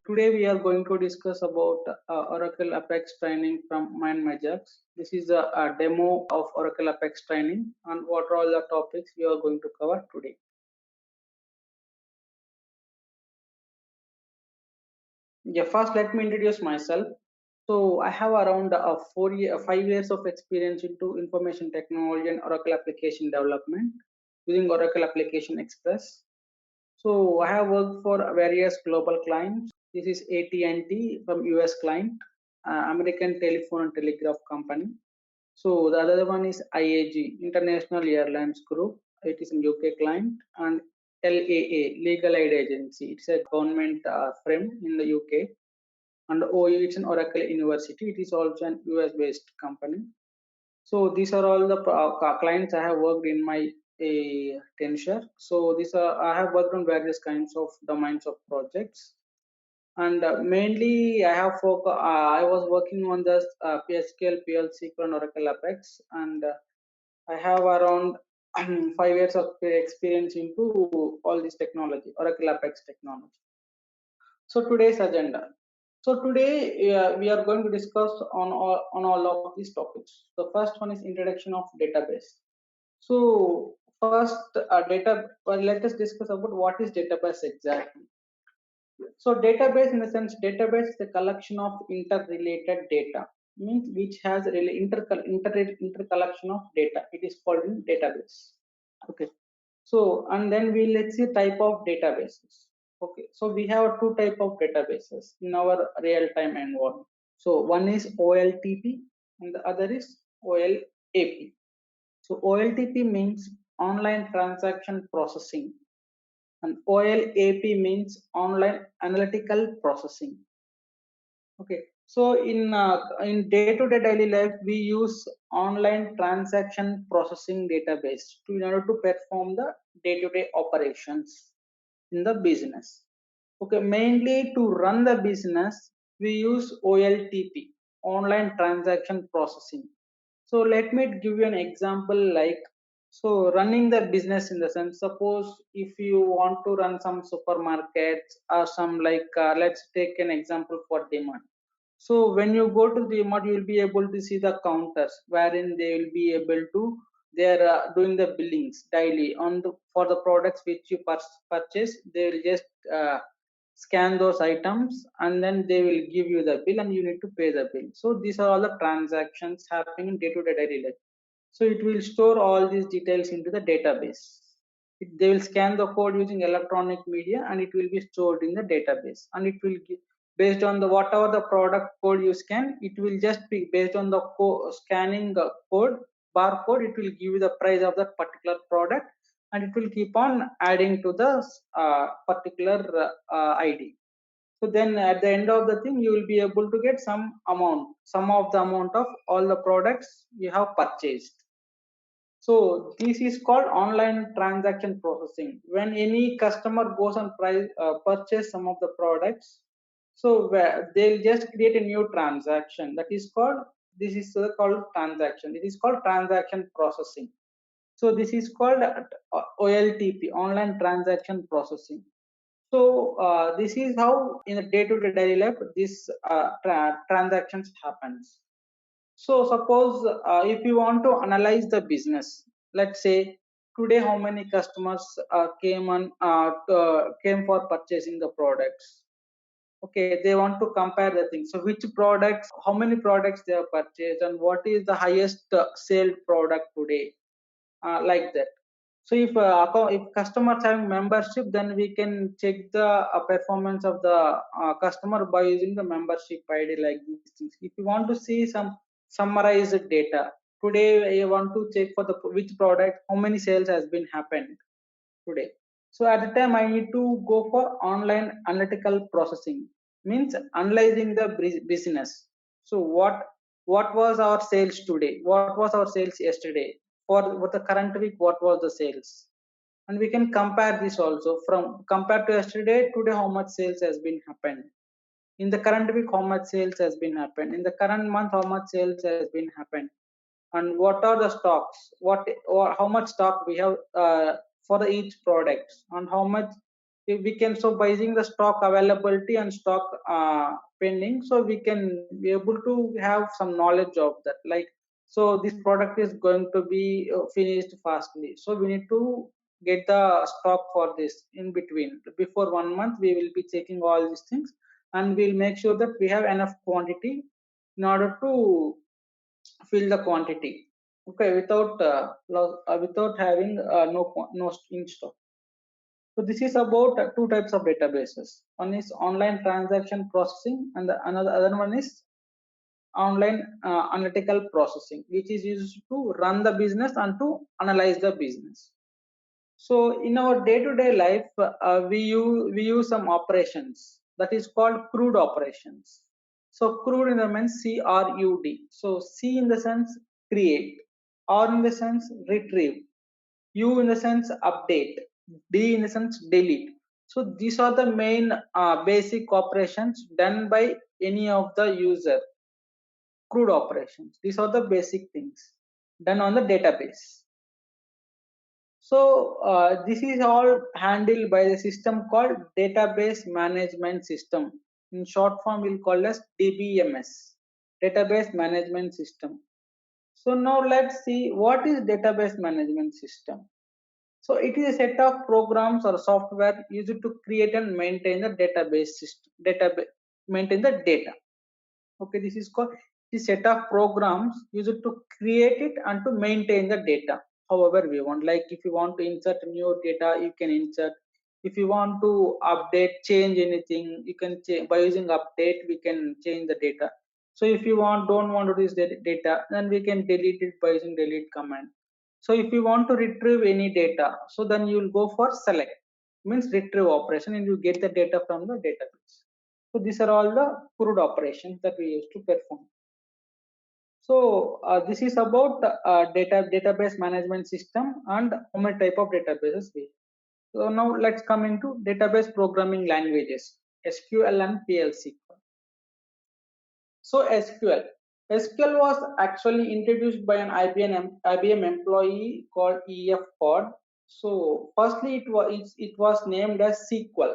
Today we are going to discuss about Oracle Apex training from MindMagic. This is a demo of Oracle Apex training and what are all the topics we are going to cover today. Yeah, first let me introduce myself. So I have around 5 years of experience into information technology and Oracle application development using Oracle Application Express. So I have worked for various global clients. This is AT&T from US client, American Telephone and Telegraph Company. So the other one is IAG, International Airlines Group. It is a UK client, and LAA, Legal Aid Agency. It's a government firm in the UK. And OU, it's an Oracle University. It is also an US-based company. So these are all the clients I have worked in my tenure. So these are I have worked on various kinds of domains of projects, and mainly I was working on the PSQL, PL and Oracle Apex, and I have around 5 years of experience into all this technology, Oracle Apex technology. So today's agenda. So today we are going to discuss on all of these topics. The first one is introduction of database. So first, let us discuss about what is database exactly. So database, in the sense, database is a collection of interrelated data, means which has really intercollection of data. It is called in database. Okay. So and then let's see type of databases. Okay. So we have two type of databases in our real-time environment. So one is OLTP and the other is OLAP. So OLTP means online transaction processing and OLAP means online analytical processing. Okay. So in day-to-day daily life, we use online transaction processing database in order to perform the day-to-day operations in the business. Okay, mainly to run the business, we use OLTP, online transaction processing. So let me give you an example like, so running the business, in the sense, suppose if you want to run some supermarkets or some like, let's take an example for demand. So when you go to the mart, you will be able to see the counters wherein they will be able to, they are doing the billings daily on the for the products which you purchase. They will just scan those items and then they will give you the bill and you need to pay the bill. So these are all the transactions happening in day-to-day daily life. So it will store all these details into the database. They will scan the code using electronic media and it will be stored in the database, and it will give, based on the whatever the product code you scan, it will just be based on the scanning code barcode. It will give you the price of that particular product, and it will keep on adding to the particular ID. So then at the end of the thing, you will be able to get some of the amount of all the products you have purchased. So this is called online transaction processing. When any customer goes and purchase some of the products, so they'll just create a new transaction. That is called, this is called transaction. It is called transaction processing. So this is called OLTP, online transaction processing. So this is how in the day-to-day daily life this transactions happens. So suppose if you want to analyze the business, let's say today how many customers came for purchasing the products. Okay, they want to compare the things. So which products, how many products they have purchased, and what is the highest sale product today, like that. So if customers having membership, then we can check the performance of the customer by using the membership ID, like these things. If you want to see some summarized data, today I want to check for the which product, how many sales has been happened today. So at the time I need to go for online analytical processing, means analyzing the business. So what was our sales today? What was our sales yesterday? For the current week, what was the sales? And we can compare this also, from compared to yesterday, today how much sales has been happened. In the current week, how much sales has been happened. In the current month, how much sales has been happened. And what are the stocks, what or how much stock we have for each product, and how much if we can, so by using the stock availability and stock pending, so we can be able to have some knowledge of that, like, so this product is going to be finished fastly, so we need to get the stock for this in between. Before 1 month we will be checking all these things, and we'll make sure that we have enough quantity in order to fill the quantity, okay, without without having no in stock. So this is about two types of databases. One is online transaction processing, and the another other one is online analytical processing, which is used to run the business and to analyze the business. So in our day-to-day life, we use some operations that is called CRUD operations. So CRUD in the means CRUD. So C in the sense create, R in the sense retrieve, U in the sense update, D in the sense delete. So these are the main basic operations done by any of the user. CRUD operations. These are the basic things done on the database. So this is all handled by the system called Database Management System. In short form, we'll call as DBMS, Database Management System. So now let's see what is Database Management System. So it is a set of programs or software used to create and maintain the database system, maintain the data. Okay, this is called the set of programs used to create it and to maintain the data however we want. Like if you want to insert new data, you can insert. If you want to update, change anything, you can change by using update. We can change the data. So if you don't want to use the data, then we can delete it by using delete command. So if you want to retrieve any data, so then you will go for select, means retrieve operation, and you get the data from the database. So these are all the CRUD operations that we used to perform. So this is about database management system and how many type of databases we have. So now let's come into database programming languages, SQL and PL/SQL. So SQL was actually introduced by an IBM employee called EF Pod. So firstly, it was named as SQL.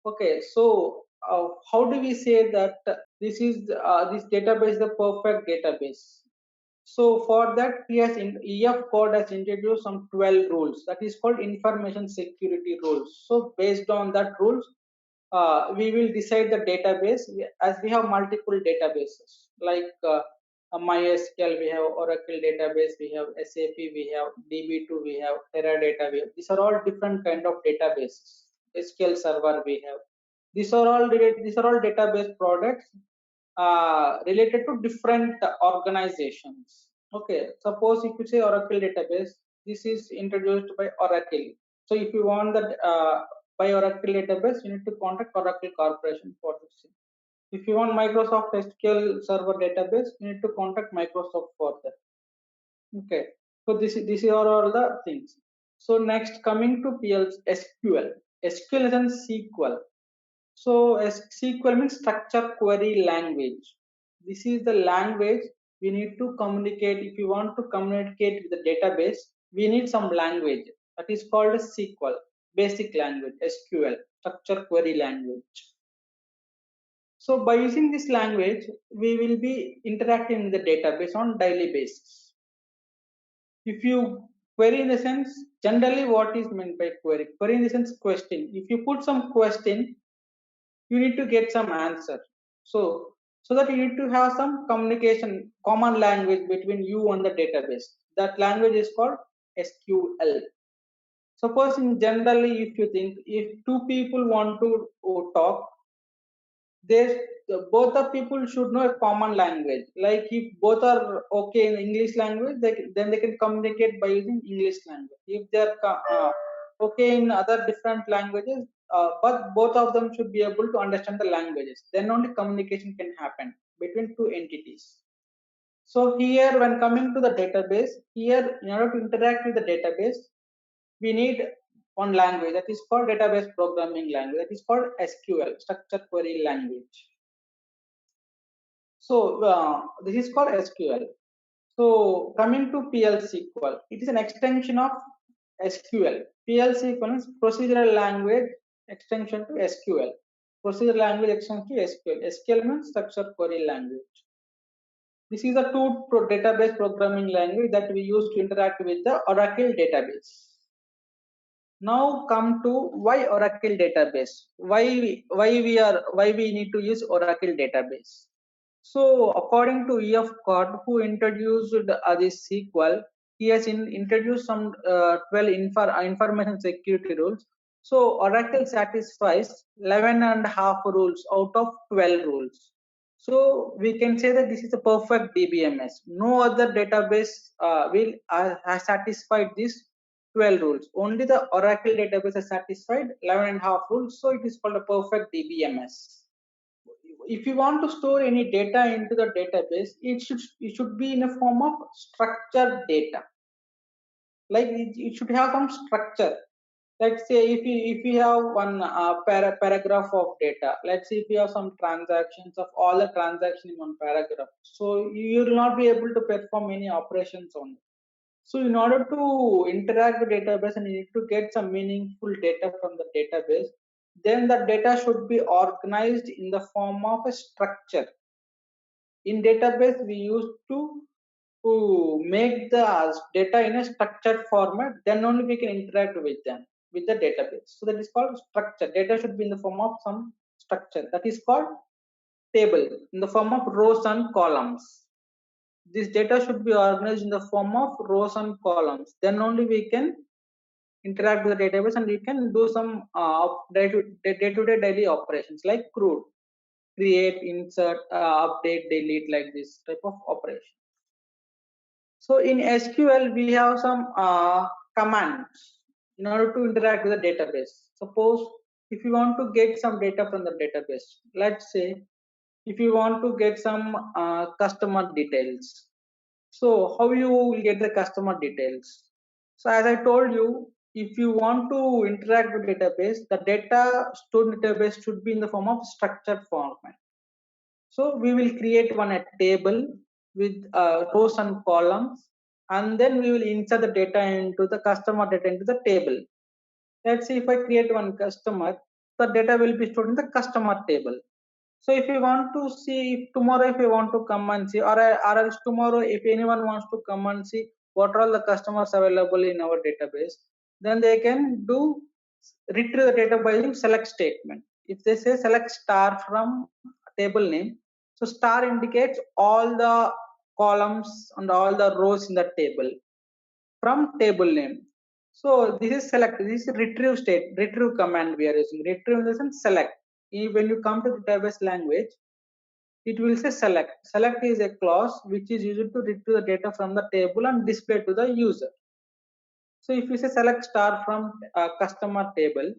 Okay, so how do we say that this database is the perfect database? So for that, EF Code has introduced some 12 rules that is called information security rules. So based on that rules, we will decide the database as we have multiple databases like MySQL, we have Oracle database, we have SAP, we have DB2, we have Teradata. These are all different kind of databases. SQL Server we have. These are all database products related to different organizations. Okay, suppose if you say Oracle database, this is introduced by Oracle. So if you want that by Oracle database, you need to contact Oracle Corporation for this. If you want Microsoft SQL Server database, you need to contact Microsoft for that. Okay, so this are all the things. So next, coming to SQL. SQL is an SQL. So SQL means structure query language. This is the language we need to communicate. If you want to communicate with the database, we need some language that is called a SQL, basic language, SQL, structure query language. So by using this language, we will be interacting with the database on daily basis. If you query in the sense, generally what is meant by query? Query in the sense question. If you put some question, you need to get some answer. So that you need to have some communication, common language between you and the database. That language is called SQL. Suppose in generally, if you think, if two people want to talk, they both the people should know a common language. Like if both are okay in English language, then they can communicate by using English language. If they're okay in other different languages, but both of them should be able to understand the languages, then only communication can happen between two entities. So here, when coming to the database, here in order to interact with the database, we need one language that is called database programming language, that is called SQL, structure query language. So this is called SQL. So coming to PL/SQL, it is an extension of SQL. PLC equals procedural language extension to SQL. Procedural language extension to SQL. SQL means structured query language. This is a two database programming language that we use to interact with the Oracle database. Now come to why Oracle database. Why we need to use Oracle database. So according to E.F. Cott, who introduced this SQL, he has introduced some 12 information security rules. So Oracle satisfies 11 and a half rules out of 12 rules. So we can say that this is a perfect DBMS. No other database will has satisfied these 12 rules. Only the Oracle database has satisfied 11 and a half rules. So it is called a perfect DBMS. If you want to store any data into the database, it should be in a form of structured data. Like it should have some structure. Let's say if you have one paragraph of data. Let's say if you have some transactions of all the transactions in one paragraph, so you will not be able to perform any operations on it. So in order to interact with database and you need to get some meaningful data from the database, then the data should be organized in the form of a structure. In database, we used to make the data in a structured format, then only we can interact with them, with the database. So that is called structure. Data should be in the form of some structure. That is called table, in the form of rows and columns. This data should be organized in the form of rows and columns. Then only we can interact with the database and we can do some day-to-day daily operations like CRUD, create, insert, update, delete, like this type of operation. So in SQL, we have some commands in order to interact with the database. Suppose if you want to get some data from the database, let's say if you want to get some customer details. So how you will get the customer details? So as I told you, if you want to interact with database, the data stored in database should be in the form of structured format. So we will create one a table with rows and columns, and then we will insert the data into the customer data into the table. Let's see if I create one customer, the data will be stored in the customer table. So if you want to see, if tomorrow if you want to come and see, or else tomorrow if anyone wants to come and see what are all the customers available in our database, then they can do retrieve the data by using select statement. If they say select star from table name, so star indicates all the columns and all the rows in the table from table name. So this is select. This is retrieve command we are using. Retrieve in the sense select. When you come to the database language, it will say select. Select is a clause which is used to retrieve the data from the table and display to the user. So if you say select star from customer table,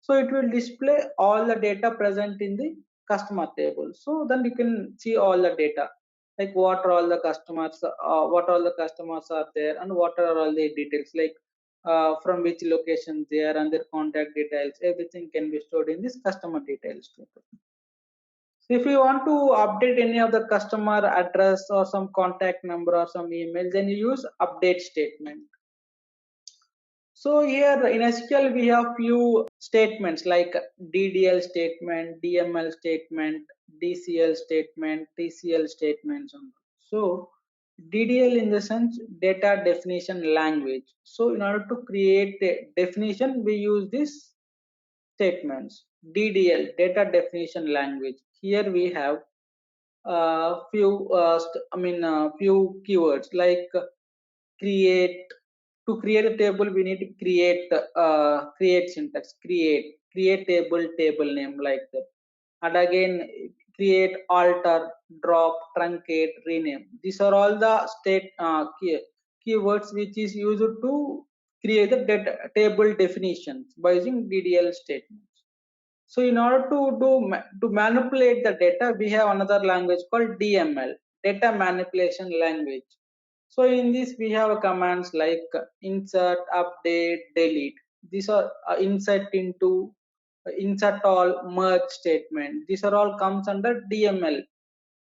so it will display all the data present in the customer table. So then you can see all the data, like what are all the customers, what all the customers are there, and what are all the details, like from which location they are and their contact details. Everything can be stored in this customer details table. So if you want to update any of the customer address or some contact number or some email, then you use update statement. So here in SQL we have few statements like DDL statement, DML statement, DCL statement, TCL statements. So DDL in the sense data definition language. So in order to create a definition, we use this statements. DDL data definition language. Here we have few keywords like create. To create a table, we need to create syntax, create table name, like that. And again, create, alter, drop, truncate, rename. These are all the keywords which is used to create the table definitions by using DDL statements. So in order to manipulate the data, we have another language called DML, data manipulation language. So in this we have commands like insert, update, delete. These are insert into, insert all, merge statement. These are all comes under DML.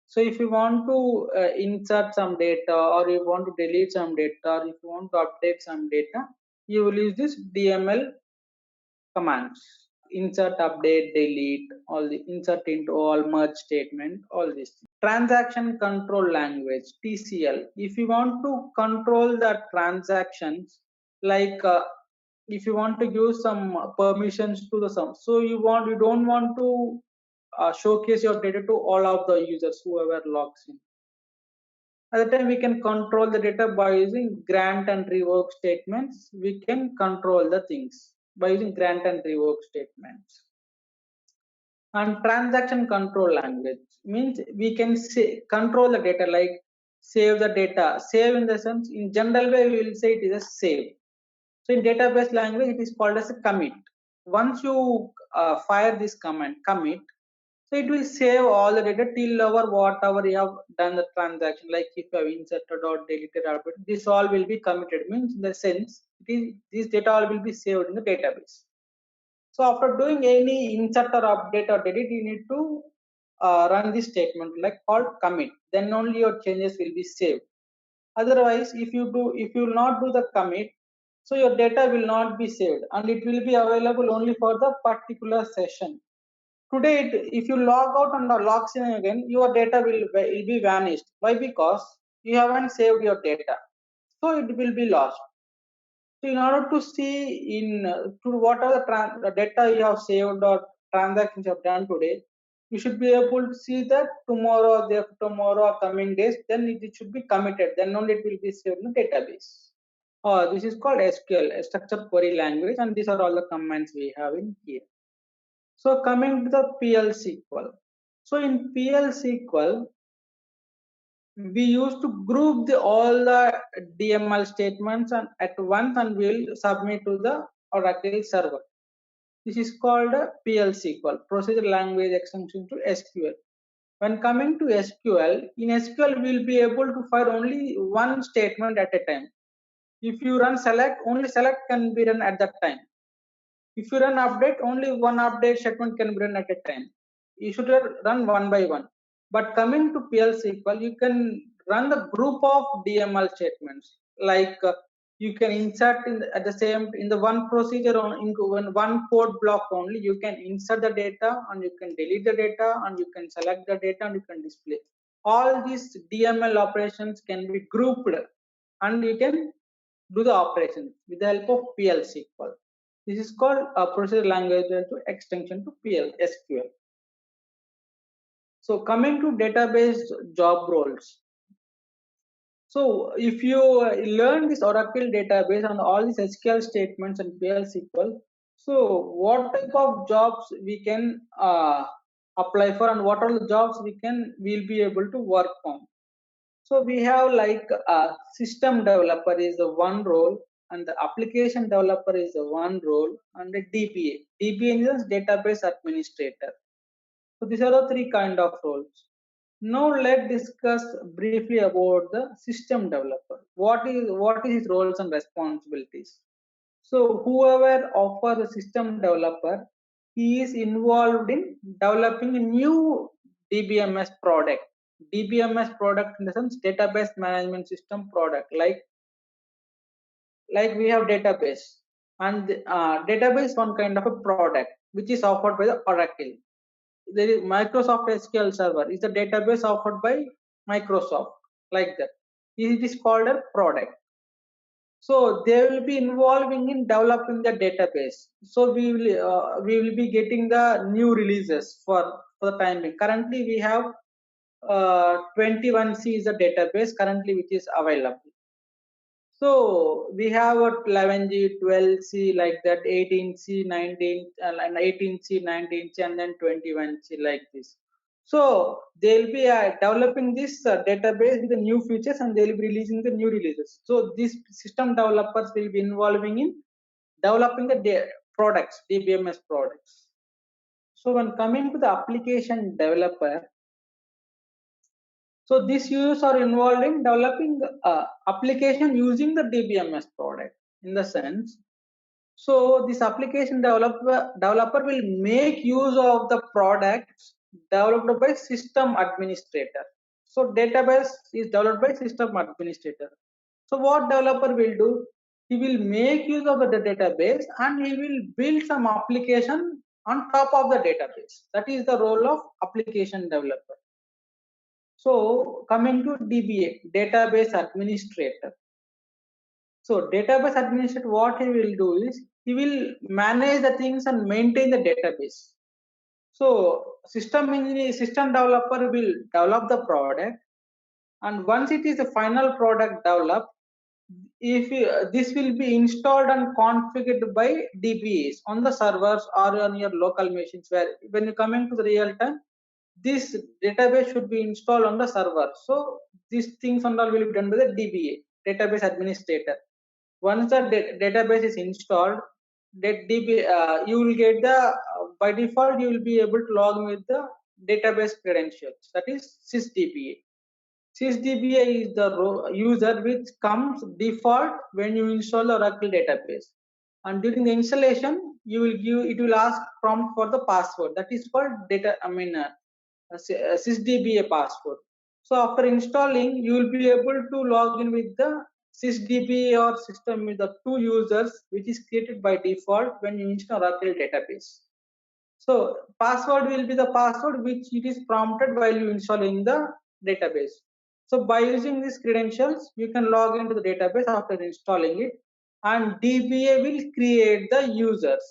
So if you want to insert some data, or you want to delete some data, or if you want to update some data, you will use this DML commands. Insert, update, delete, all the insert into all, merge statement, all this. Transaction control language, TCL. If you want to control the transactions, like if you want to give some permissions to the some, so you don't want to showcase your data to all of the users whoever logs in. At the time, we can control the data by using grant and revoke statements. We can control the things by using grant and revoke statements. And transaction control language means we can control the data, like save the data. Save in the sense, in general way, we will say it is a save. So in database language, it is called as a commit. Once you fire this command, commit, so it will save all the data till our whatever you have done the transaction, like if you have inserted or deleted or this all will be committed. Means in the sense, this data all will be saved in the database. So after doing any insert or update or delete, you need to run this statement like called commit. Then only your changes will be saved. Otherwise, if you will not do the commit, so your data will not be saved and it will be available only for the particular session. Today, if you log out and log in again, your data will be vanished. Why? Because you haven't saved your data, so it will be lost. So in order to see to whatever the data you have saved or transactions you have done today, you should be able to see that tomorrow, tomorrow or coming days, then it should be committed. Then only it will be saved in the database. This is called SQL, a structured query language, and these are all the commands we have in here. So coming to the PL SQL. So in PL SQL, we used to group all the DML statements at once and we'll submit to the Oracle server. This is called a PL SQL, Procedure Language Extension to SQL. When coming to SQL, in SQL we'll be able to fire only one statement at a time. If you run select, only select can be run at that time. If you run update, only one update statement can be run at a time. You should run one by one. But coming to PL SQL, you can run the group of DML statements. Like you can insert at the same in the one procedure on in one code block only. You can insert the data and you can delete the data and you can select the data and you can display. All these DML operations can be grouped and you can do the operations with the help of PL SQL. This is called a procedure language to extension to PL SQL. So coming to database job roles. So if you learn this Oracle database and all these SQL statements and PL SQL, so what type of jobs we can apply for and what are the jobs we'll be able to work on. So we have like a system developer is the one role and the application developer is the one role and the DBA. DBA is database administrator. So these are the three kind of roles. Now let's discuss briefly about the system developer. What is his roles and responsibilities? So whoever offers the system developer, he is involved in developing a new DBMS product. DBMS product in the sense database management system product. Like we have database, and database one kind of a product which is offered by the Oracle. There is Microsoft SQL Server is the database offered by Microsoft, like that. It is called a product. So they will be involving in developing the database. So we will be getting the new releases for the time being. Currently we have 21C is a database currently which is available. So we have a 11G, 12C like that, 18C, 19, and 18C, 19C, and then 21C like this. So they'll be developing this database with the new features and they'll be releasing the new releases. So these system developers will be involving in developing the products, DBMS products. So when coming to the application developer, so these users are involved in developing application using the DBMS product in the sense. So this application developer will make use of the products developed by system administrator. So database is developed by system administrator. So what developer will do? he will make use of the database and he will build some application on top of the database. That is the role of application developer. So coming to DBA, database administrator. So database administrator, what he will do is he will manage the things and maintain the database. So system engineer, system developer will develop the product, and once it is a final product developed, if this will be installed and configured by DBAs on the servers or on your local machines, where when you coming to the real time, this database should be installed on the server. So these things and all will be done by the DBA, database administrator. Once the database is installed, that you will get the by default you will be able to log in with the database credentials. That is sysdba. Sysdba is the user which comes default when you install the Oracle database, and during the installation you will give, it will ask prompt for the password. That is called sysdba password. So after installing, you will be able to log in with the sysdba or system with the two users, which is created by default when you install Oracle database. So password will be the password which it is prompted while you installing the database. So by using these credentials, you can log into the database after installing it, and DBA will create the users.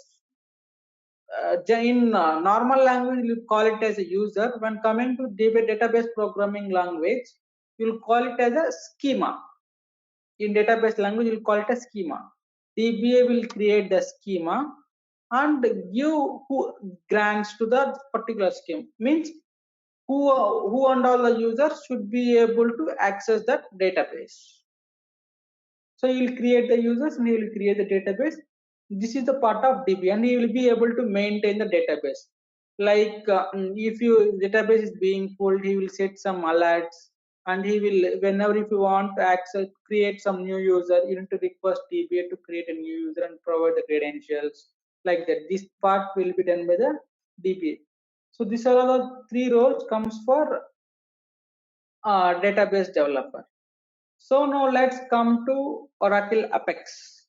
In normal language, you call it as a user. When coming to database programming language, you'll call it as a schema. In database language, you'll call it a schema. DBA will create the schema and give who grants to the particular scheme. Means who and all the users should be able to access that database. So he will create the users and he will create the database. This is the part of DB, and he will be able to maintain the database. Like if your database is being pulled, he will set some alerts, and he will, whenever if you want to access, create some new user, you need to request DBA to create a new user and provide the credentials like that. This part will be done by the DBA. So these are the three roles comes for database developer. So now let's come to Oracle Apex.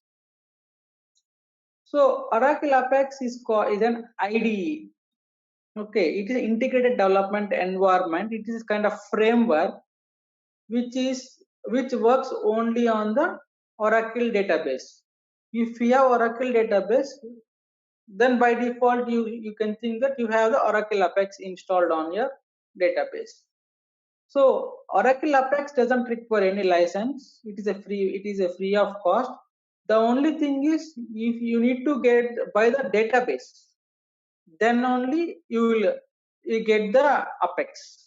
So Oracle Apex is an IDE. Okay, it is an integrated development environment. It is kind of framework which works only on the Oracle database. If you have Oracle database, then by default you can think that you have the Oracle Apex installed on your database. So Oracle Apex doesn't require any license. It is a free of cost. The only thing is, if you need to get by the database, then only you get the Apex.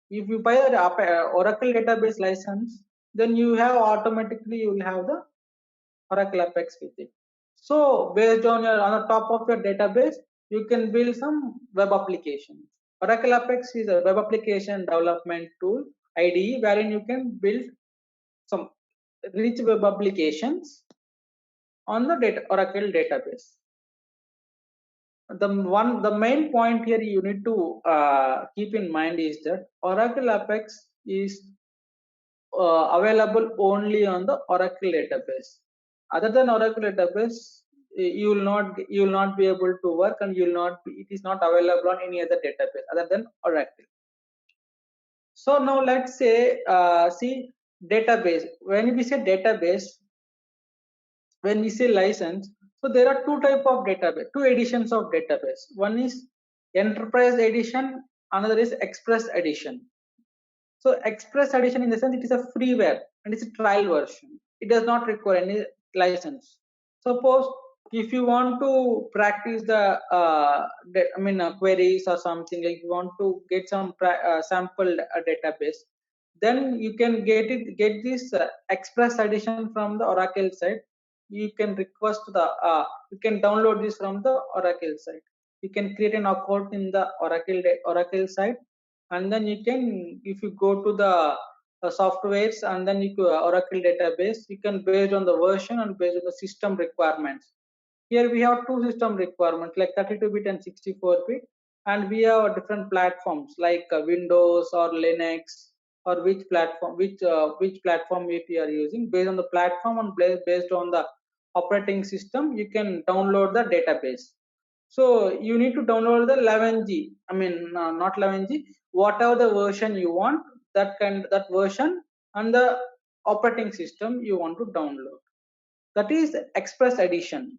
If you buy the Oracle database license, then you will have the Oracle Apex with it. So based on the top of your database, you can build some web applications. Oracle Apex is a web application development tool IDE, wherein you can build some rich web applications on the Oracle database. The main point here you need to keep in mind is that Oracle Apex is available only on the Oracle database. Other than Oracle database, you will not be able to work, and it is not available on any other database other than Oracle. So now let's say see database. When we say database, when we say license, so there are two editions of database. One is enterprise edition, another is express edition. So express edition, in the sense, it is a freeware and it's a trial version. It does not require any license. Suppose if you want to practice the queries or something, like you want to get some sample database, then you can get this express edition from the Oracle site. You can request you can download this from the Oracle site. You can create an account in the Oracle site, and then you can, if you go to the softwares and then Oracle database, you can, based on the version and based on the system requirements. Here we have two system requirements, like 32-bit and 64-bit, and we have different platforms like Windows or Linux or which platform if you are using. Based on the platform and based on the operating system, you can download the database. So you need to download the 11G. I mean, not 11G. Whatever the version you want, that version and the operating system you want to download. That is Express Edition.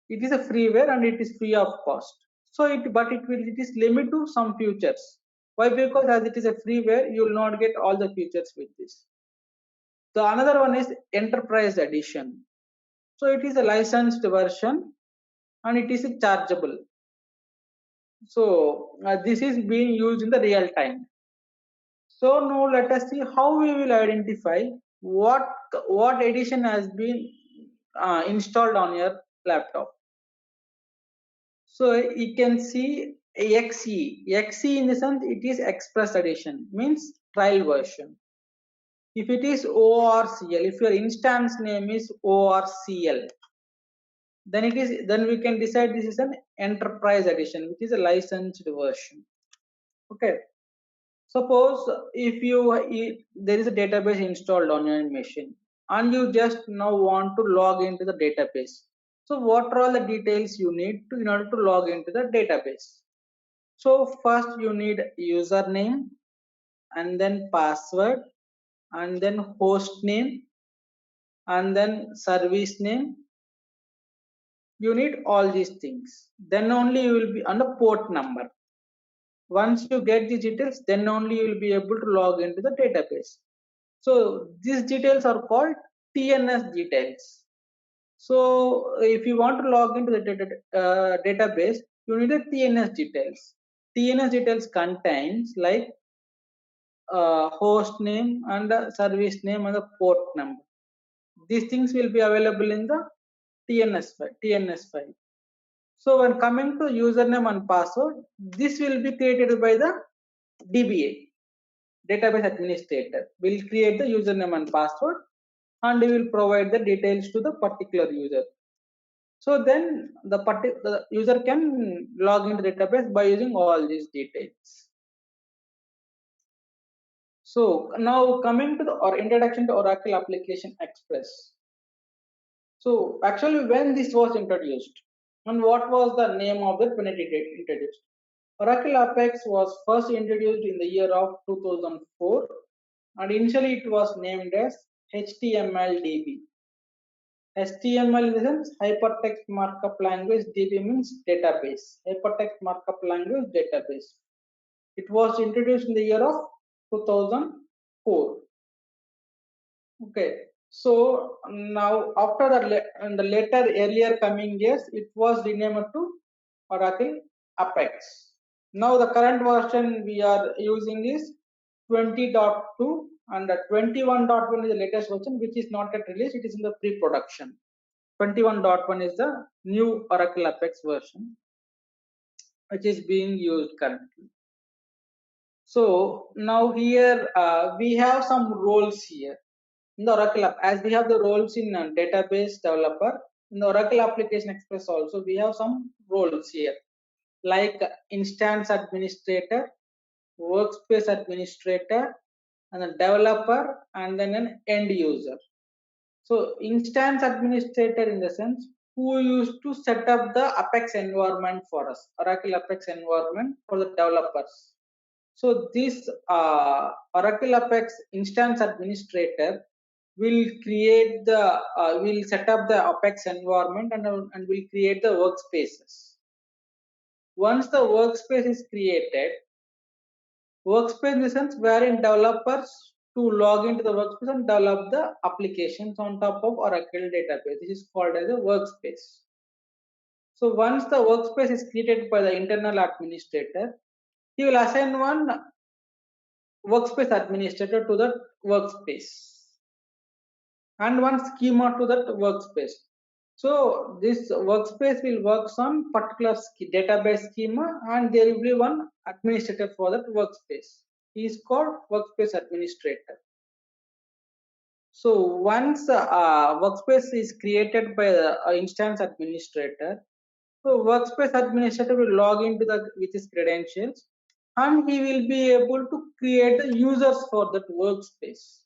It is a freeware and it is free of cost. So it is limited to some features. Why? Because as it is a freeware, you will not get all the features with this. The another one is Enterprise Edition. So it is a licensed version and it is chargeable. So this is being used in the real time. So now let us see how we will identify what edition has been installed on your laptop. So you can see XE. XE in the sense it is Express Edition, means trial version. If it is ORCL, if your instance name is ORCL, then we can decide this is an Enterprise Edition, which is a licensed version. Okay. Suppose there is a database installed on your machine and you just now want to log into the database. So what are all the details you need in order to log into the database? So first you need username and then password and then host name and then service name. You need all these things. Then only you will be on the port number. Once you get the details, then only you will be able to log into the database. So these details are called TNS details. So if you want to log into the database, you need the TNS details. TNS details contains like host name and the service name and the port number. These things will be available in the TNS file. So when coming to username and password, this will be created by the DBA, database administrator. Will create the username and password and he will provide the details to the particular user. So then the user can log into the database by using all these details. So now coming to the introduction to Oracle Application Express. So actually when this was introduced and what was the name of it when it introduced? Oracle Apex was first introduced in the year of 2004 and initially it was named as HTML-DB. HTML in the sense Hypertext Markup Language, DB means database. Hypertext Markup Language database. It was introduced in the year of 2004. Okay. So now after that, in the later earlier coming years, it was renamed to Oracle Apex. Now the current version we are using is 20.2 and 21.1 is the latest version which is not yet released. It is in the pre-production. 21.1 is the new Oracle Apex version which is being used currently. So now here we have some roles here. In the Oracle app, as we have the roles in database developer, in the Oracle Application Express also we have some roles here like instance administrator, workspace administrator, and a developer, and then an end user. So instance administrator in the sense who used to set up the Apex environment for us, Oracle Apex environment for the developers. So this Oracle Apex instance administrator will will set up the Apex environment and will create the workspaces. Once the workspace is created, workspace in the sense wherein developers to log into the workspace and develop the applications on top of Oracle database. This is called as a workspace. So once the workspace is created by the internal administrator, he will assign one workspace administrator to the workspace and one schema to that workspace. So this workspace will work on particular database schema and there will be one administrator for that workspace. He is called workspace administrator. So once workspace is created by the instance administrator, so workspace administrator will log into with his credentials and he will be able to create the users for that workspace.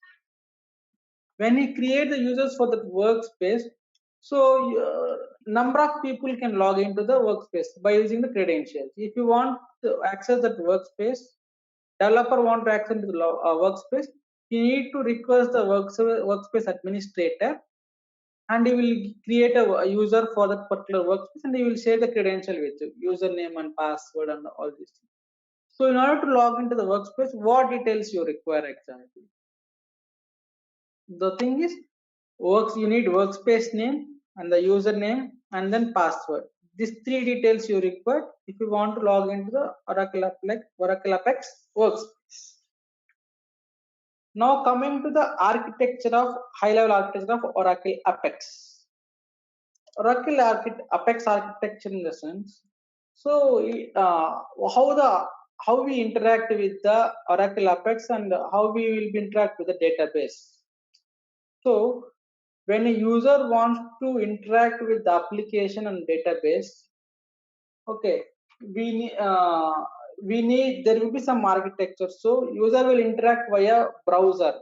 When he create the users for that workspace, so number of people can log into the workspace by using the credentials. If you want to access that workspace, developer want to access the workspace, you need to request the workspace administrator, and he will create a user for that particular workspace, and he will share the credential with you, username and password and all these things. So in order to log into the workspace, what details you require exactly? The thing is, you need workspace name and the username and then password. These three details you require if you want to log into the Oracle Apex workspace. Now coming to the architecture of high level architecture of Oracle Apex. Oracle Apex architecture in the sense. So how we interact with the Oracle Apex and how we will interact with the database. So when a user wants to interact with the application and database, okay, we need there will be some architecture. So user will interact via browser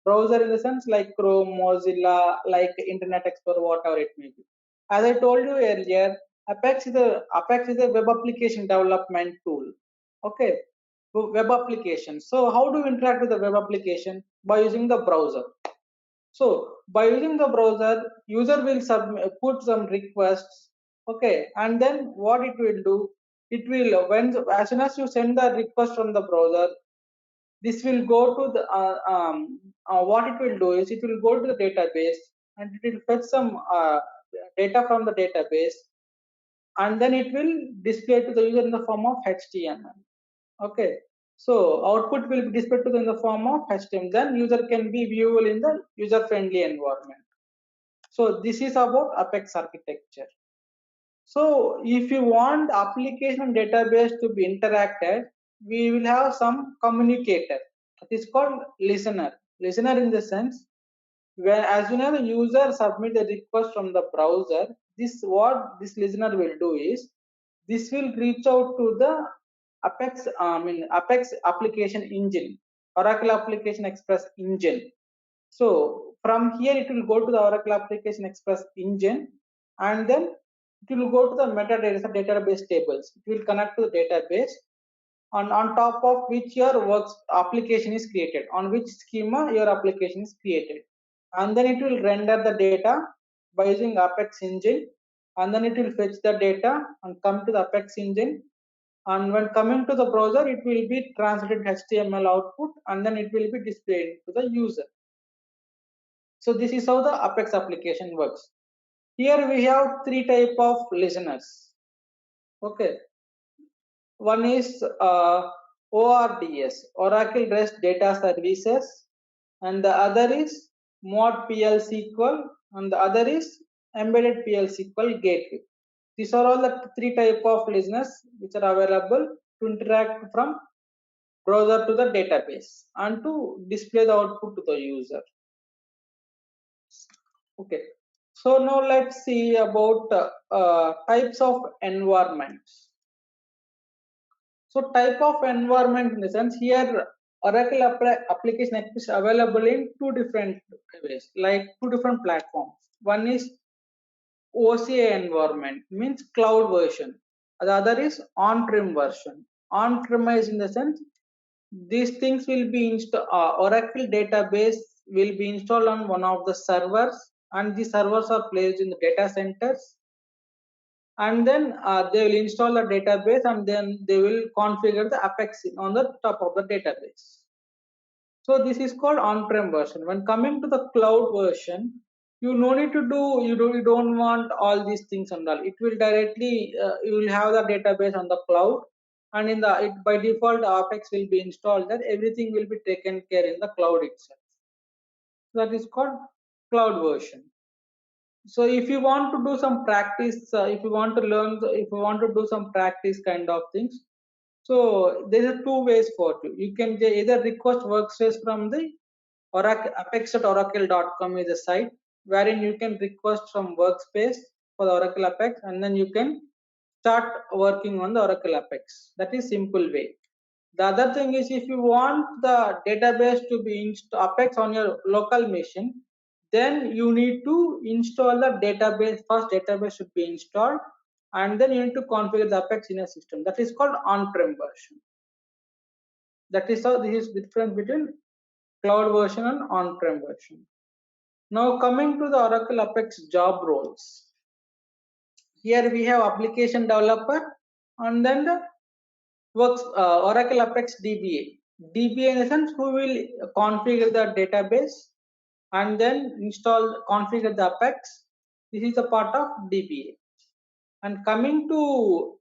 in the sense like Chrome, Mozilla, like Internet Explorer, whatever it may be. As I told you earlier, Apex is a web application development tool. Okay, web application. So how do you interact with the web application? By using the browser. So by using the browser, user will put some requests, okay, and then what it will do, it will when as soon as you send the request from the browser, this will go to the what it will do is it will go to the database and it will fetch some data from the database, and then it will display to the user in the form of HTML. Okay, so output will be displayed to them in the form of HTML. Then user can be viewable in the user-friendly environment. So this is about Apex architecture. So if you want application database to be interacted, we will have some communicator. It is called listener. Listener in the sense where as soon as the user submit the request from the browser, what this listener will do is this will reach out to the Apex application engine, Oracle Application Express engine. So from here it will go to the Oracle Application Express engine, and then it will go to the metadata database tables. It will connect to the database, on top of which your works application is created, on which schema your application is created, and then it will render the data by using Apex engine, and then it will fetch the data and come to the Apex engine, and when coming to the browser it will be translated HTML output, and then it will be displayed to the user. So this is how the Apex application works. Here we have three type of listeners. Okay, one is ORDS, Oracle REST Data Services, and the other is Mod PL SQL, and the other is Embedded PL SQL Gateway. These are all the three type of listeners which are available to interact from browser to the database and to display the output to the user. Okay, so now let's see about types of environments. So type of environment in the sense here Oracle application is available in two different ways, like two different platforms. One is OCA environment, means cloud version. The other is on-prem version. On-premise in the sense these things will be installed. Oracle database will be installed on one of the servers, and the servers are placed in the data centers, and then they will install the database, and then they will configure the Apex on the top of the database. So this is called on-prem version. When coming to the cloud version, you no need to do you don't want all these things and all. It will directly you will have the database on the cloud, and in the by default Apex will be installed. That everything will be taken care in the cloud itself. That is called cloud version. So if you want to do some practice, if you want to learn, if you want to do some practice kind of things, so there are two ways for you. You can either request workspace from the Oracle apex.oracle.com is a site wherein you can request from workspace for the Oracle Apex, and then you can start working on the Oracle Apex. That is simple way. The other thing is, if you want the database to be installed Apex on your local machine, then you need to install the database. First database should be installed, and then you need to configure the Apex in a system. That is called on-prem version. That is how this is difference between cloud version and on-prem version. Now coming to the Oracle Apex job roles. Here we have application developer, and then the works Oracle Apex DBA. DBA in the sense who will configure the database and then configure the Apex. This is a part of DBA. And coming to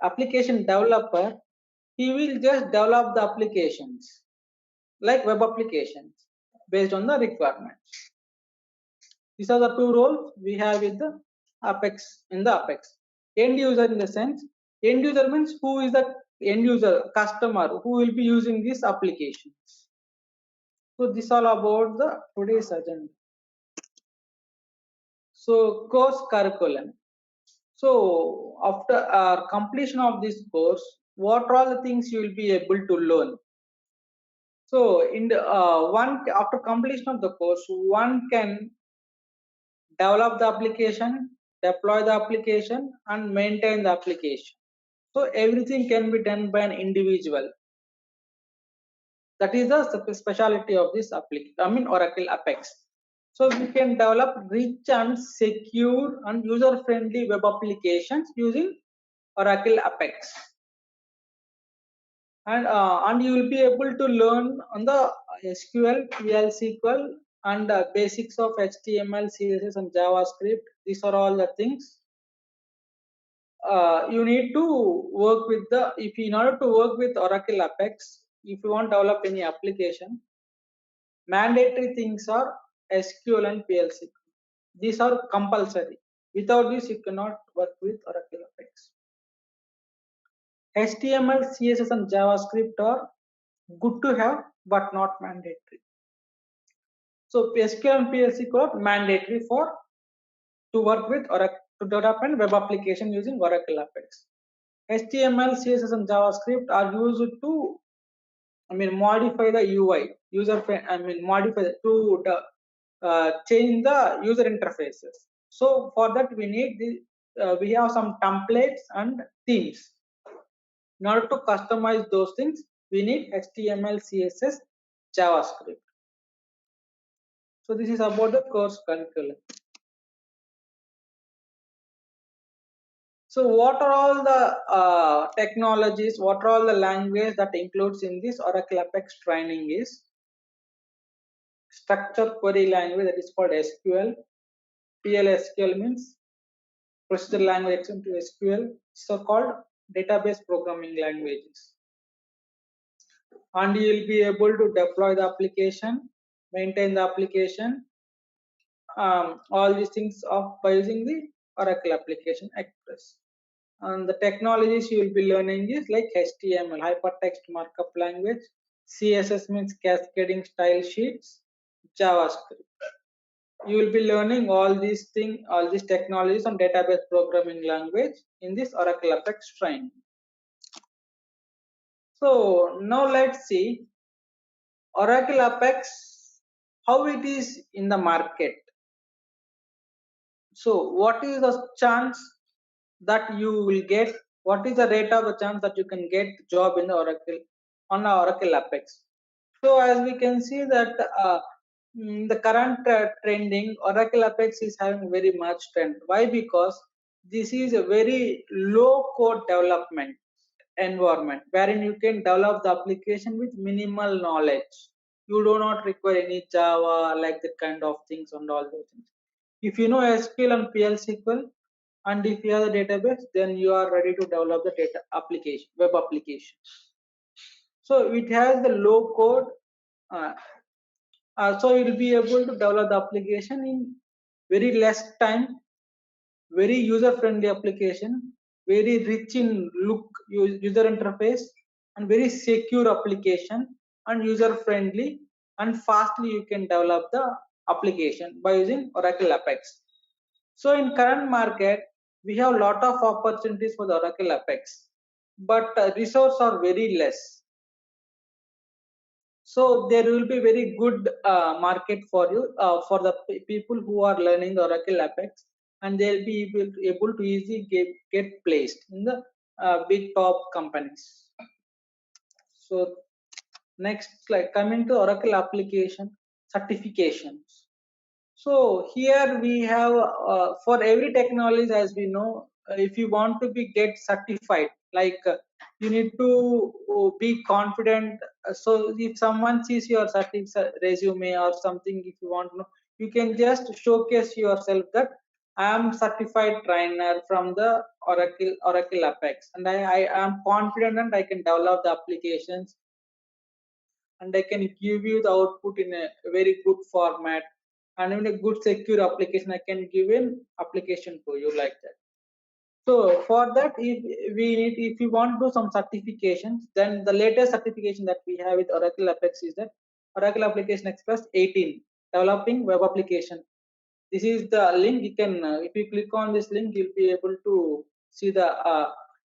application developer, he will just develop the applications like web applications based on the requirements. These are the two roles we have with the Apex in the Apex. End user in the sense, end user means who is the end user, customer who will be using these applications. So this all about the today's agenda. So course curriculum. So after completion of this course, what are all the things you will be able to learn? So in the after completion of the course, one can develop the application, deploy the application, and maintain the application. So everything can be done by an individual. That is the specialty of this application. Oracle Apex. So we can develop rich and secure and user-friendly web applications using Oracle Apex. And you will be able to learn on the SQL, PL SQL, and basics of HTML, CSS, and JavaScript. These are all the things you need to work with in order to work with Oracle Apex. If you want to develop any application, mandatory things are SQL and PL SQL. These are compulsory. Without this, you cannot work with Oracle Apex. HTML, CSS, and JavaScript are good to have, but not mandatory. So SQL and PL SQL are mandatory to work with Oracle to develop a web application using Oracle Apex. HTML, CSS, and JavaScript are used to, modify the UI, modify change the user interfaces. So for that we need we have some templates and themes. In order to customize those things, we need HTML, CSS, JavaScript. So this is about the course curriculum. So what are all the technologies, what are all the languages that includes in this Oracle Apex training is structured query language, that is called SQL. PLSQL means procedure language extension to SQL. So called database programming languages. And you will be able to deploy the application, maintain the application, all these things by using the Oracle Application Express. And the technologies you will be learning is like HTML, hypertext markup language, CSS means cascading style sheets, JavaScript. You will be learning all these technologies on database programming language in this Oracle Apex training. So now let's see Oracle Apex, how it is in the market. So what is the chance that you will get? What is the rate of the chance that you can get job in the Oracle Apex? So as we can see that the current trending Oracle Apex is having very much trend. Why? Because this is a very low code development environment wherein you can develop the application with minimal knowledge. You do not require any Java like that kind of things and all those things. If you know SQL and PL SQL, and if you have the database, then you are ready to develop the web application. So it has the low code, so you will be able to develop the application in very less time, very user friendly application, very rich in look, user interface, and very secure application, and user friendly, and fastly you can develop the application by using Oracle Apex. So in current market, we have a lot of opportunities for the Oracle Apex, but resources are very less. So there will be very good market for you for the people who are learning the Oracle Apex, and they'll be able to easily get placed in the big top companies. So next, like coming to Oracle application certifications. So here we have for every technology, as we know, if you want to be get certified, like you need to be confident. So if someone sees your resume or something, if you want to know, you can just showcase yourself that I am certified trainer from the Oracle Apex, and I am confident and I can develop the applications, and I can give you the output in a very good format, and in a good secure application I can give an application to you like that. So for that, if you want to do some certifications, then the latest certification that we have with Oracle Apex is that Oracle Application Express 18 developing web application. This is the link. You can if you click on this link, you'll be able to see the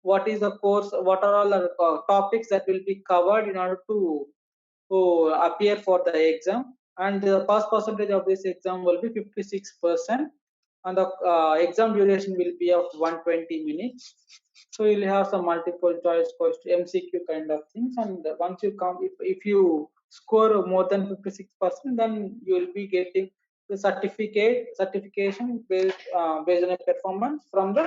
what is the course, what are all the topics that will be covered in order to appear for the exam, and the pass percentage of this exam will be 56%, and the exam duration will be of 120 minutes. So you'll have some multiple choice question, MCQ kind of things, and once you come, if you score more than 56%, then you will be getting the certification based on a performance from the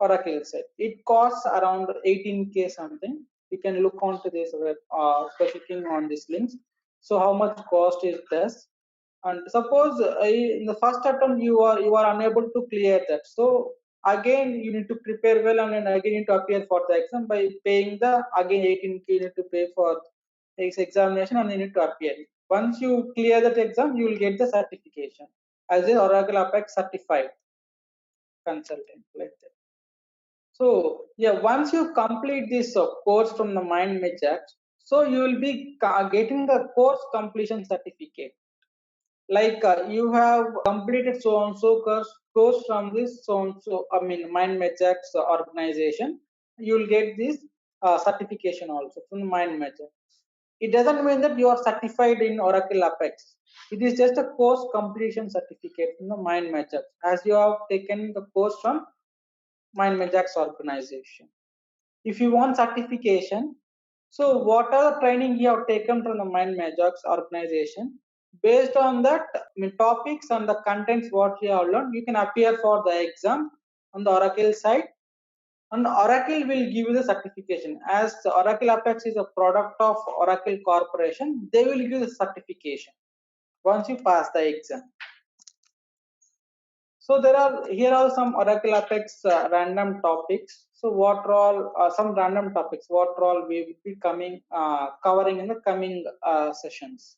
Oracle side. It costs around 18K something. You can look onto this web by clicking on these links. So how much cost is this? And suppose in the first attempt you are unable to clear that. So again you need to prepare well, and then again you need to appear for the exam by paying the again 18K. You need to pay for this examination, and you need to appear. Once you clear that exam, you will get the certification as an Oracle Apex certified consultant like that. So yeah, once you complete this course from the Mind Metrics, so you will be getting the course completion certificate. Like you have completed so and so course from this so and so, I mean Mind Metrics organization. You will get this certification also from the Mind Metrics. It doesn't mean that you are certified in Oracle Apex. It is just a course completion certificate from the Mind Metrics, as you have taken the course from Mind Metrics organization. If you want certification, so what are the training you have taken from the Mind Metrics organization? Based on that, I mean, topics and the contents what you have learned, you can appear for the exam on the Oracle side, and Oracle will give you the certification. As the Oracle Apex is a product of Oracle Corporation, they will give the certification once you pass the exam. So here are some Oracle Apex random topics. So what are all some random topics? What are all we will be covering in the coming sessions?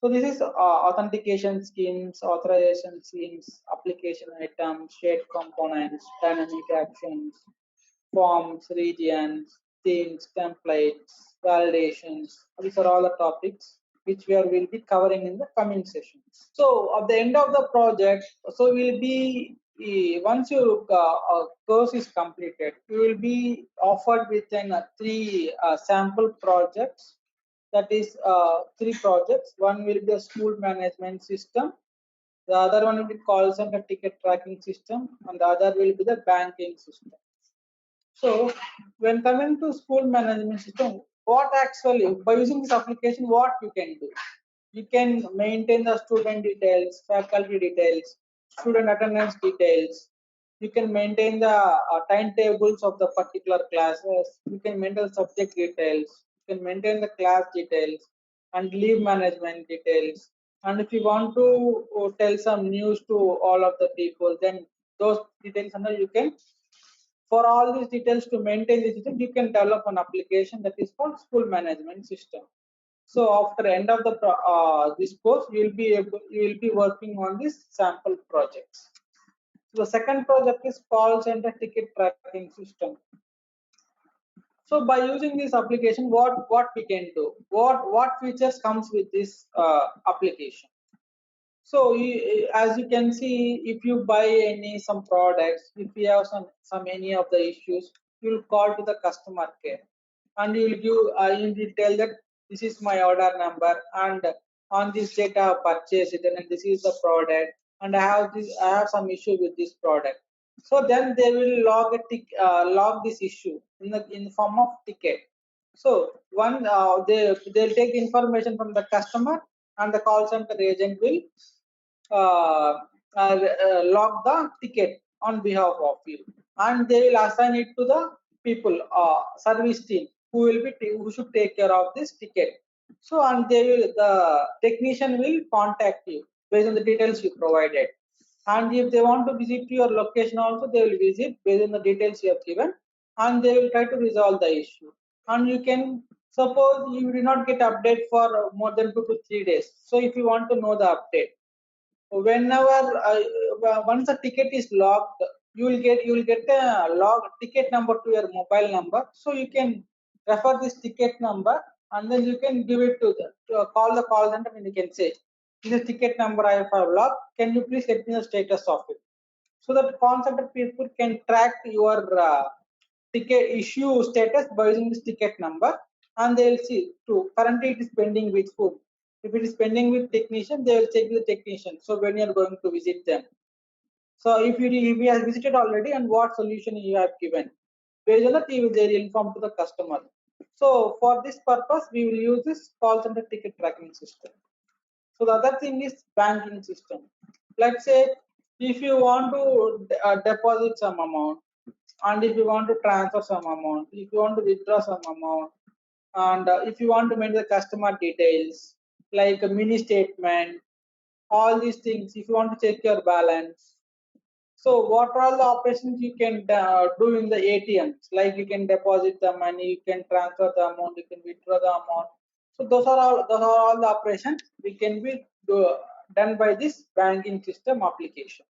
So this is authentication schemes, authorization schemes, application items, shared components, dynamic actions, forms, regions, themes, templates, validations. These are all the topics which will be covering in the coming sessions. So at the end of the project, so we'll be once your course is completed, you will be offered within three sample projects. That is three projects. One will be a school management system. The other one will be call center ticket tracking system, and the other will be the banking system. So when coming to school management system, what actually by using this application, what you can do? You can maintain the student details, faculty details, student attendance details. You can maintain the timetables of the particular classes. You can maintain subject details. You can maintain the class details and leave management details. And if you want to tell some news to all of the people, then those details under you can. For all these details to maintain this system, you can develop an application that is called school management system. So after end of the this course, you will be working on this sample projects. So the second project is call center ticket tracking system. So by using this application, what we can do? What features comes with this application? So as you can see, if you buy some products, if you have some any of the issues, you'll call to the customer care, and you will tell that this is my order number, and on this date I have purchased it, and this is the product, and I have some issue with this product. So then they will log this issue in the form of ticket. So they'll take information from the customer, and the call center agent will uh, log the ticket on behalf of you, and they will assign it to the people service team who should take care of this ticket. So and the technician will contact you based on the details you provided, and if they want to visit your location also, they will visit based on the details you have given, and they will try to resolve the issue. And you can suppose you did not get update for more than 2 to 3 days. So if you want to know the update, whenever once a ticket is logged, you will get a log ticket number to your mobile number, so you can refer this ticket number, and then you can give it to call the call center, and you can say, this is ticket number I have logged, can you please let me the status of it, so that call center people can track your ticket issue status by using this ticket number, and they'll see to currently it is pending with whom. If it is pending with technician, they will check with the technician, so when you are going to visit them. So if you have visited already, and what solution you have given, based on that they will inform to the customer. So for this purpose we will use this call center ticket tracking system. So the other thing is banking system. Let's say if you want to deposit some amount, and if you want to transfer some amount, if you want to withdraw some amount, and if you want to manage the customer details like a mini statement, all these things, if you want to check your balance. So what are all the operations you can do in the ATMs? Like you can deposit the money, you can transfer the amount, you can withdraw the amount. So those are all the operations we can be done by this banking system applications.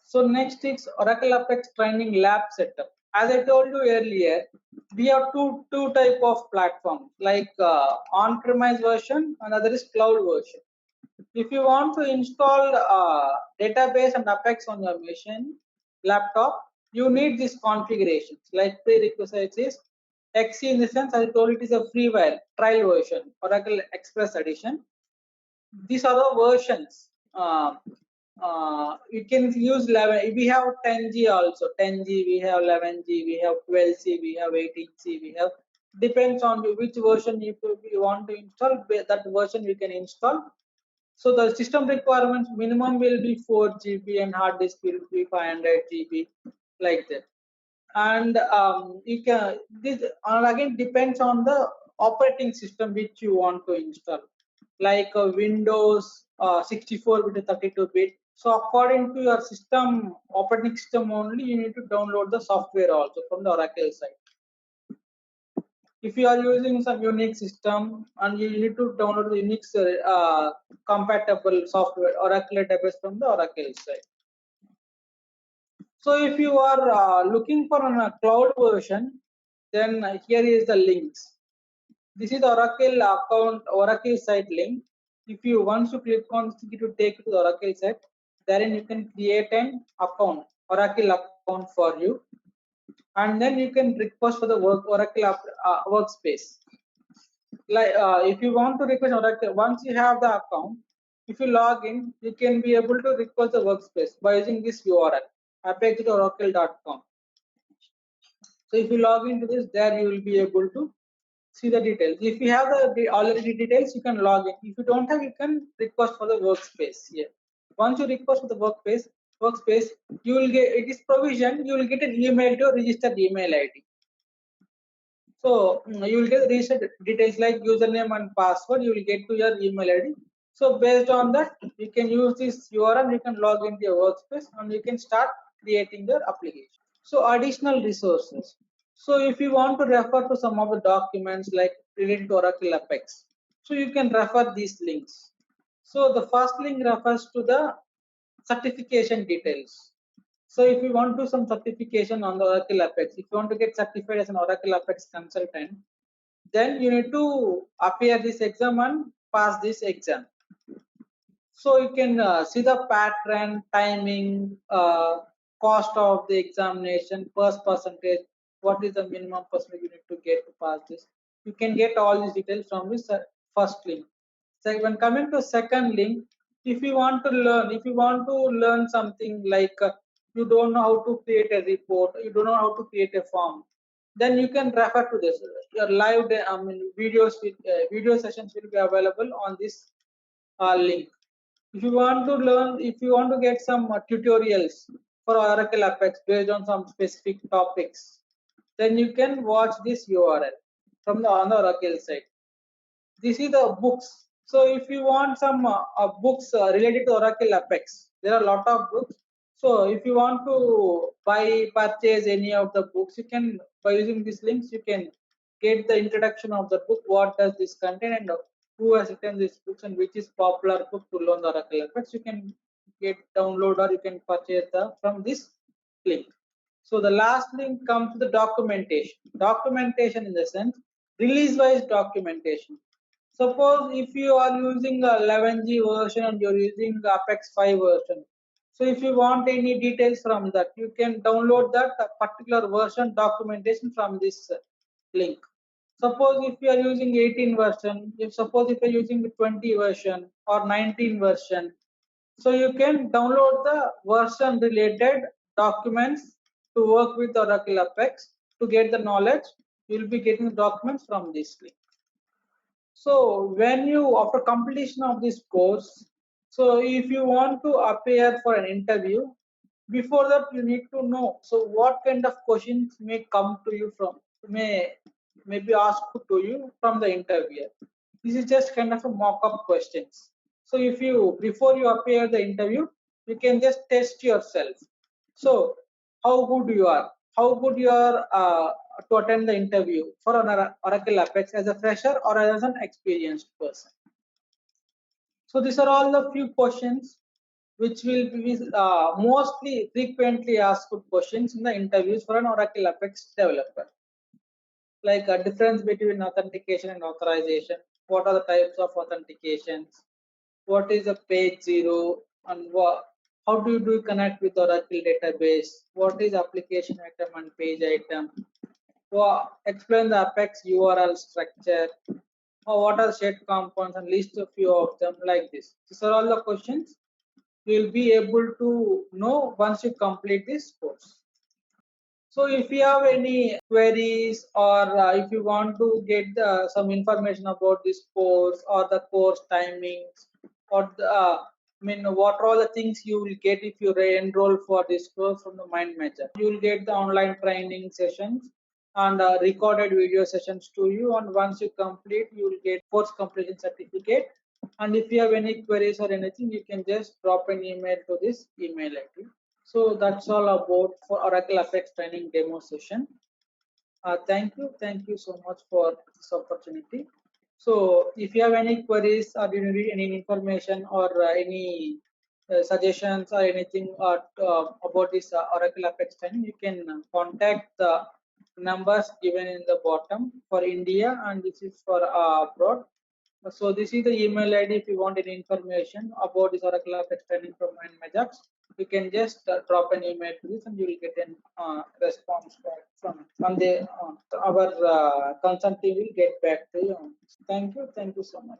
So next is Oracle Apex Training Lab setup. As I told you earlier, we have two type of platforms, like on-premise version and other is cloud version. If you want to install database and Apex on your machine laptop, you need these configurations. Like prerequisites is XE, in the sense I told it is a freeware trial version, Oracle Express Edition. These are the versions. You can use 11. We have 10G also. 10G, we have 11G, we have 12C, we have 18C, we have. Depends on which version you want to install. That version we can install. So the system requirements minimum will be 4 GB, and hard disk will be 500 GB, like that. And you can this and again depends on the operating system which you want to install, like Windows 64 with 32-bit. So according to your system operating system only, you need to download the software also from the Oracle side. If you are using some Unix system, and you need to download the Unix compatible software Oracle database from the Oracle side. So if you are looking for a cloud version, then here is the links. This is the Oracle account, Oracle site link. If you once you click on it, will take you to the Oracle site. Therein you can create an account, Oracle account for you, and then you can request for the Oracle workspace. Like if you want to request Oracle, once you have the account, if you log in, you can be able to request the workspace by using this URL, apex.oracle.com. So if you log into this, there you will be able to see the details. If you have the already details, you can log in. If you don't have, you can request for the workspace here. Once you request for the workspace, you will get, it is provision, you will get an email to registered email ID. So you will get registered details like username and password. You will get to your email ID. So based on that, you can use this URL. You can log into your workspace, and you can start creating your application. So additional resources. So if you want to refer to some of the documents like related to Oracle Apex, so you can refer these links. So the first link refers to the certification details. So if you want to some certification on the Oracle Apex, if you want to get certified as an Oracle Apex consultant, then you need to appear this exam and pass this exam. So you can see the pattern, timing, cost of the examination, first percentage, what is the minimum percentage you need to get to pass this. You can get all these details from this first link. So when coming to second link, if you want to learn something like you don't know how to create a report, you don't know how to create a form, then you can refer to this. Your live videos with video sessions will be available on this link. If you want to learn, if you want to get some tutorials for Oracle Apex based on some specific topics, then you can watch this URL from the on the Oracle site. This is the books. So if you want some books related to Oracle Apex, there are a lot of books. So if you want to purchase any of the books, you can, by using these links, you can get the introduction of the book, what does this contain, and who has written these books, and which is popular book to learn the Oracle Apex. You can get download, or you can purchase from this link. So the last link comes to the documentation. Documentation in the sense release-wise documentation. Suppose if you are using a 11G version and you're using Apex 5 version, so if you want any details from that, you can download that particular version documentation from this link. Suppose if you are using 18 version, if you're using 20 version or 19 version, so you can download the version related documents to work with Oracle Apex to get the knowledge. You'll be getting the documents from this link. So when you, after completion of this course, so if you want to appear for an interview, before that you need to know, so what kind of questions may come to you from, may be asked to you from the interviewer. This is just kind of a mock-up questions. So if you, before you appear the interview, you can just test yourself. So how good you are, to attend the interview for an Oracle Apex as a fresher or as an experienced person. So these are all the few questions which will be mostly frequently asked questions in the interviews for an Oracle Apex developer. Like a difference between authentication and authorization. What are the types of authentications? What is a page zero, and how do you connect with Oracle database? What is application item and page item? Explain the Apex URL structure. Or what are shared components, and list a few of them like this. These are all the questions you will be able to know once you complete this course. So if you have any queries, or if you want to get some information about this course or the course timings, or what are all the things you will get if you enroll for this course from the Mind Manager. You will get the online training sessions and recorded video sessions to you, and once you complete, you will get course completion certificate. And if you have any queries or anything, you can just drop an email to this email ID. So that's all about for Oracle Apex training demo session. Thank you so much for this opportunity. So if you have any queries, or you need any information, or any suggestions or anything about this Oracle Apex training, you can contact the numbers given in the bottom for India, and this is for abroad. So this is the email ID. If you want any information about this Oracle Apex training from Majax, you can just drop an email to this, and you will get an response back from the our concerned team will get back to you. Thank you so much.